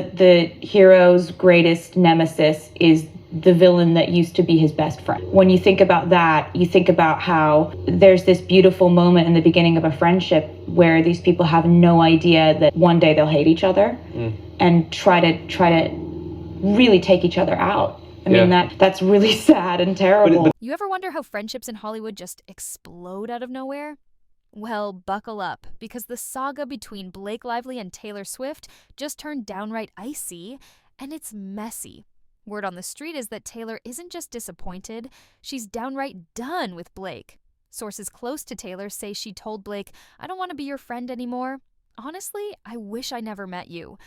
The hero's greatest nemesis is the villain that used to be his best friend. When you think about that, you think about how there's this beautiful moment in the beginning of a friendship where these people have no idea that one day they'll hate each other and try to really take each other out. I mean, that's really sad and terrible. You ever wonder how friendships in Hollywood just explode out of nowhere? Well, buckle up, because the saga between Blake Lively and Taylor Swift just turned downright icy, and it's messy. Word on the street is that Taylor isn't just disappointed, she's downright done with Blake. Sources close to Taylor say she told Blake, "I don't want to be your friend anymore. Honestly, I wish I never met you."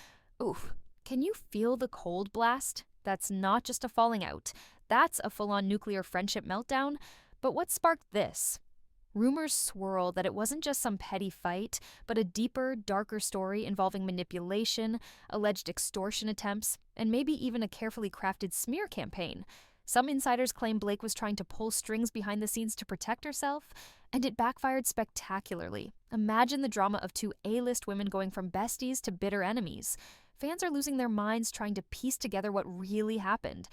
Oof. Can you feel the cold blast? That's not just a falling out. That's a full-on nuclear friendship meltdown. But what sparked this? Rumors swirl that it wasn't just some petty fight, but a deeper, darker story involving manipulation, alleged extortion attempts, and maybe even a carefully crafted smear campaign. Some insiders claim Blake was trying to pull strings behind the scenes to protect herself, and it backfired spectacularly. Imagine the drama of two A-list women going from besties to bitter enemies. Fans are losing their minds trying to piece together what really happened.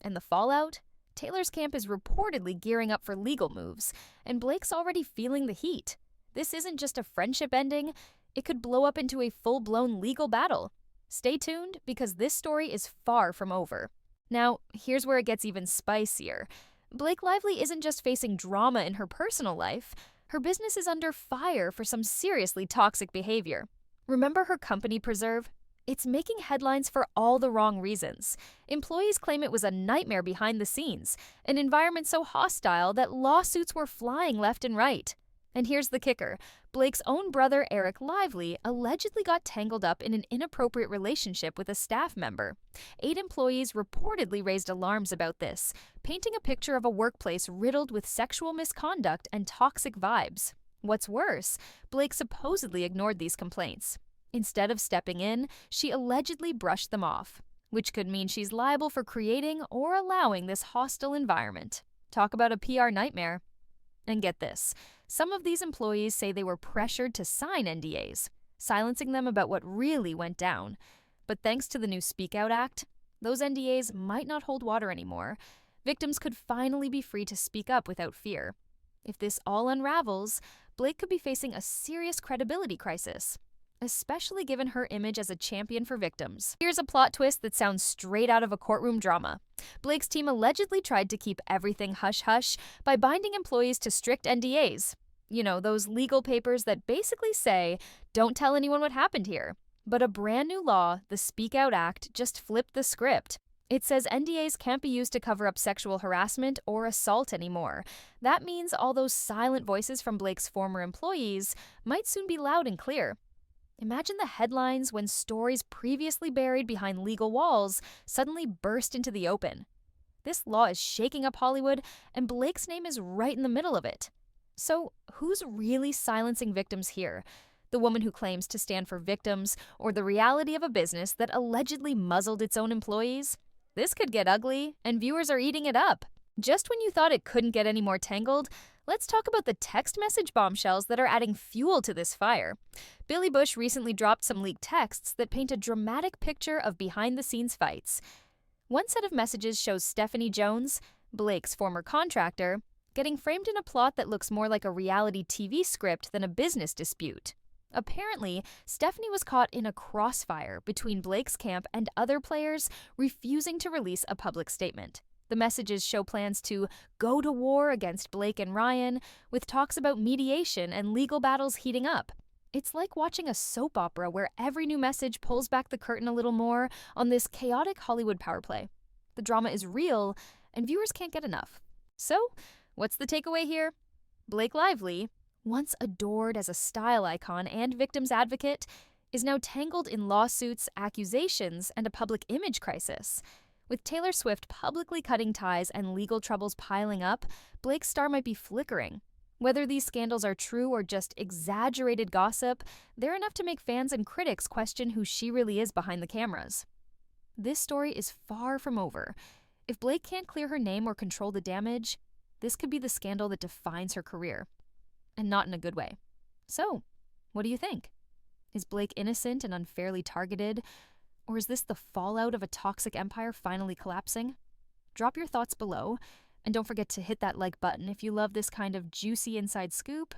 And the fallout? Taylor's camp is reportedly gearing up for legal moves, and Blake's already feeling the heat. This isn't just a friendship ending, it could blow up into a full-blown legal battle. Stay tuned, because this story is far from over. Now, here's where it gets even spicier. Blake Lively isn't just facing drama in her personal life, her business is under fire for some seriously toxic behavior. Remember her company Preserve? It's making headlines for all the wrong reasons. Employees claim it was a nightmare behind the scenes, an environment so hostile that lawsuits were flying left and right. And here's the kicker. Blake's own brother, Eric Lively, allegedly got tangled up in an inappropriate relationship with a staff member. 8 employees reportedly raised alarms about this, painting a picture of a workplace riddled with sexual misconduct and toxic vibes. What's worse, Blake supposedly ignored these complaints. Instead of stepping in, she allegedly brushed them off, which could mean she's liable for creating or allowing this hostile environment. Talk about a PR nightmare. And get this, some of these employees say they were pressured to sign NDAs, silencing them about what really went down. But thanks to the new Speak Out Act, those NDAs might not hold water anymore. Victims could finally be free to speak up without fear. If this all unravels, Blake could be facing a serious credibility crisis, especially given her image as a champion for victims. Here's a plot twist that sounds straight out of a courtroom drama. Blake's team allegedly tried to keep everything hush-hush by binding employees to strict NDAs. You know, those legal papers that basically say, don't tell anyone what happened here. But a brand new law, the Speak Out Act, just flipped the script. It says NDAs can't be used to cover up sexual harassment or assault anymore. That means all those silent voices from Blake's former employees might soon be loud and clear. Imagine the headlines when stories previously buried behind legal walls suddenly burst into the open. This law is shaking up Hollywood, and Blake's name is right in the middle of it. So, who's really silencing victims here? The woman who claims to stand for victims, or the reality of a business that allegedly muzzled its own employees? This could get ugly, and viewers are eating it up. Just when you thought it couldn't get any more tangled, let's talk about the text message bombshells that are adding fuel to this fire. Billy Bush recently dropped some leaked texts that paint a dramatic picture of behind-the-scenes fights. One set of messages shows Stephanie Jones, Blake's former contractor, getting framed in a plot that looks more like a reality TV script than a business dispute. Apparently, Stephanie was caught in a crossfire between Blake's camp and other players refusing to release a public statement. The messages show plans to go to war against Blake and Ryan, with talks about mediation and legal battles heating up. It's like watching a soap opera where every new message pulls back the curtain a little more on this chaotic Hollywood power play. The drama is real, and viewers can't get enough. So, what's the takeaway here? Blake Lively, once adored as a style icon and victims advocate, is now tangled in lawsuits, accusations, and a public image crisis. With Taylor Swift publicly cutting ties and legal troubles piling up, Blake's star might be flickering. Whether these scandals are true or just exaggerated gossip, they're enough to make fans and critics question who she really is behind the cameras. This story is far from over. If Blake can't clear her name or control the damage, this could be the scandal that defines her career. And not in a good way. So, what do you think? Is Blake innocent and unfairly targeted? Or is this the fallout of a toxic empire finally collapsing? Drop your thoughts below, and don't forget to hit that like button if you love this kind of juicy inside scoop,